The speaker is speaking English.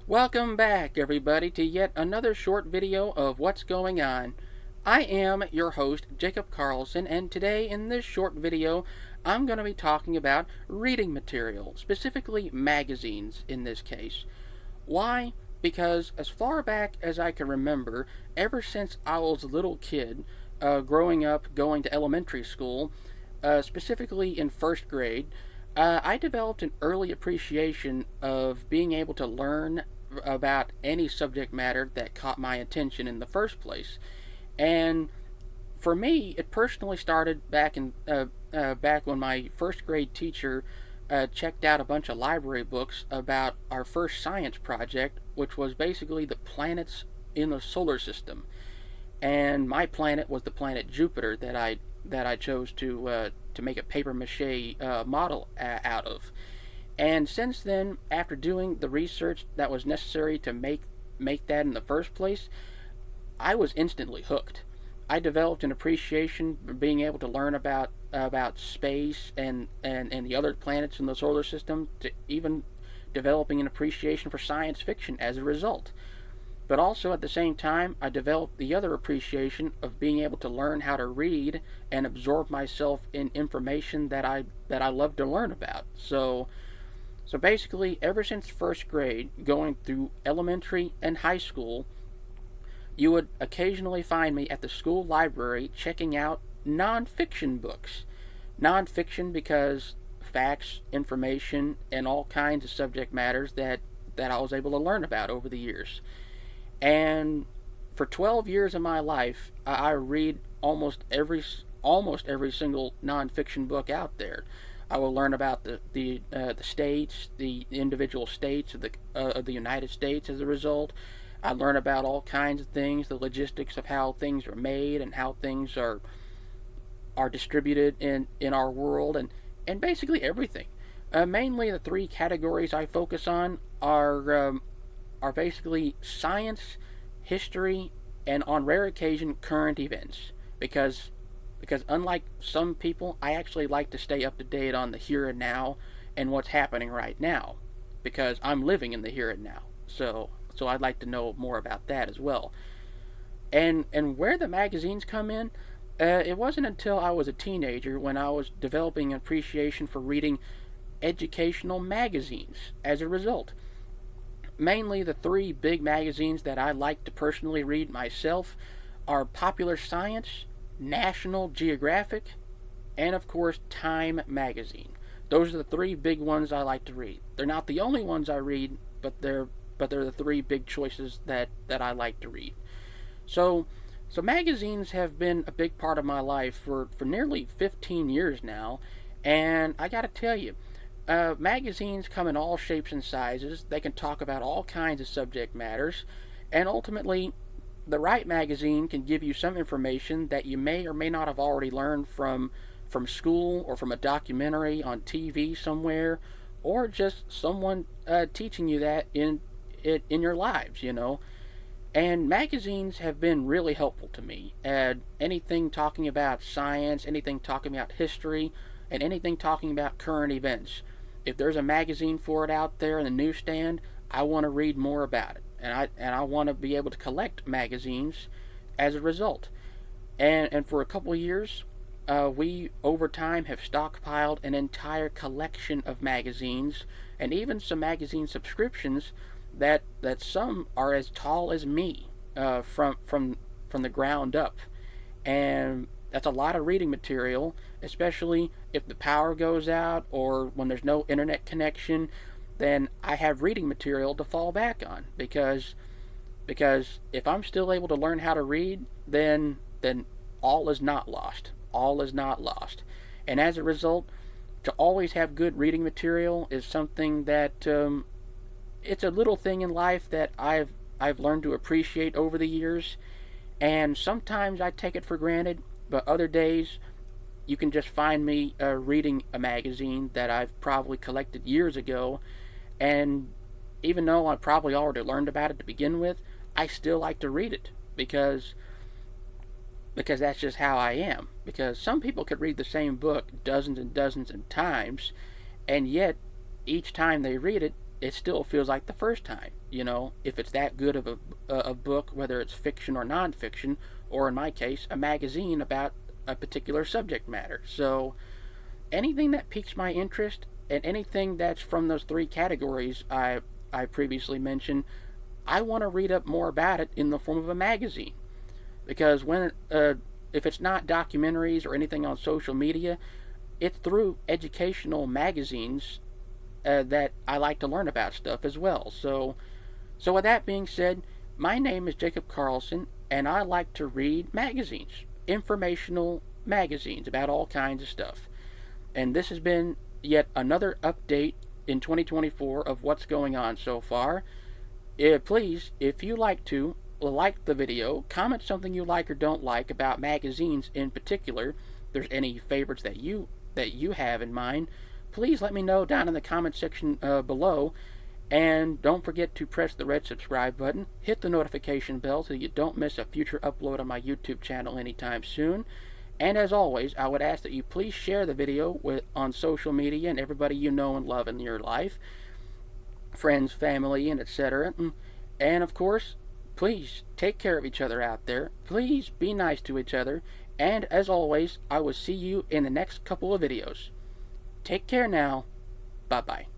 Welcome back, everybody, to yet another short video of what's going on. I am your host, Jacob Carlson, and today in this short video, I'm going to be talking about reading material, specifically magazines in this case. Why? Because as far back as I can remember, ever since I was a little kid, growing up going to elementary school, specifically in first grade, I developed an early appreciation of being able to learn about any subject matter that caught my attention in the first place. And for me, it personally started back when my first grade teacher checked out a bunch of library books about our first science project, which was basically the planets in the solar system. And my planet was the planet Jupiter that I chose to make a paper mache model out of. And since then, after doing the research that was necessary to make that in the first place, I was instantly hooked. I developed an appreciation for being able to learn about space and the other planets in the solar system, to even developing an appreciation for science fiction as a result. But also at the same time, I developed the other appreciation of being able to learn how to read and absorb myself in information that I love to learn about. So basically, ever since first grade, going through elementary and high school, you would occasionally find me at the school library checking out nonfiction books. Nonfiction because facts, information, and all kinds of subject matters that I was able to learn about over the years. And for 12 years of my life, I read almost every single nonfiction book out there. I will learn about the states, the individual states of the United States as a result. I learn about all kinds of things, the logistics of how things are made and how things are distributed in our world, and basically everything. Mainly the three categories I focus on are basically science, history, and on rare occasion current events. Because unlike some people, I actually like to stay up to date on the here and now and what's happening right now, because I'm living in the here and now. So I'd like to know more about that as well. And where the magazines come in, it wasn't until I was a teenager when I was developing an appreciation for reading educational magazines as a result. Mainly the three big magazines that I like to personally read myself are Popular Science, National Geographic, and of course Time magazine. Those are the three big ones I like to read. They're not the only ones I read, but they're the three big choices that I like to read. So so magazines have been a big part of my life for nearly 15 years now, and I gotta tell you, magazines come in all shapes and sizes. They can talk about all kinds of subject matters, and ultimately, the right magazine can give you some information that you may or may not have already learned from school or from a documentary on TV somewhere, or just someone teaching you that in your lives. And magazines have been really helpful to me. Anything talking about science, anything talking about history, and anything talking about current events. If there's a magazine for it out there in the newsstand, I want to read more about it, and I want to be able to collect magazines as a result. And for a couple of years, we over time have stockpiled an entire collection of magazines, and even some magazine subscriptions that some are as tall as me, from the ground up. And that's a lot of reading material, especially if the power goes out or when there's no internet connection. Then I have reading material to fall back on, because if I'm still able to learn how to read, then all is not lost. All is not lost. And as a result, to always have good reading material is something that, it's a little thing in life that I've learned to appreciate over the years. And sometimes I take it for granted, but other days you can just find me reading a magazine that I've probably collected years ago, and even though I probably already learned about it to begin with, I still like to read it, because that's just how I am. Because some people could read the same book dozens and dozens of times, and yet each time they read it, it still feels like the first time. You know, if it's that good of a book, whether it's fiction or nonfiction, or in my case, a magazine about a particular subject matter. So anything that piques my interest and anything that's from those three categories I previously mentioned, I want to read up more about it in the form of a magazine. Because if it's not documentaries or anything on social media, it's through educational magazines that I like to learn about stuff as well. So with that being said, my name is Jacob Carlson, and I like to read magazines, informational magazines about all kinds of stuff. And this has been yet another update in 2024 of what's going on so far. Please, if you like the video, comment something you like or don't like about magazines in particular. If there's any favorites that you have in mind, please let me know down in the comment section below. And don't forget to press the red subscribe button, hit the notification bell so you don't miss a future upload on my YouTube channel anytime soon. And as always, I would ask that you please share the video on social media and everybody you know and love in your life, friends, family, and etc. And of course, please take care of each other out there. Please be nice to each other. And as always, I will see you in the next couple of videos. Take care now. Bye-bye.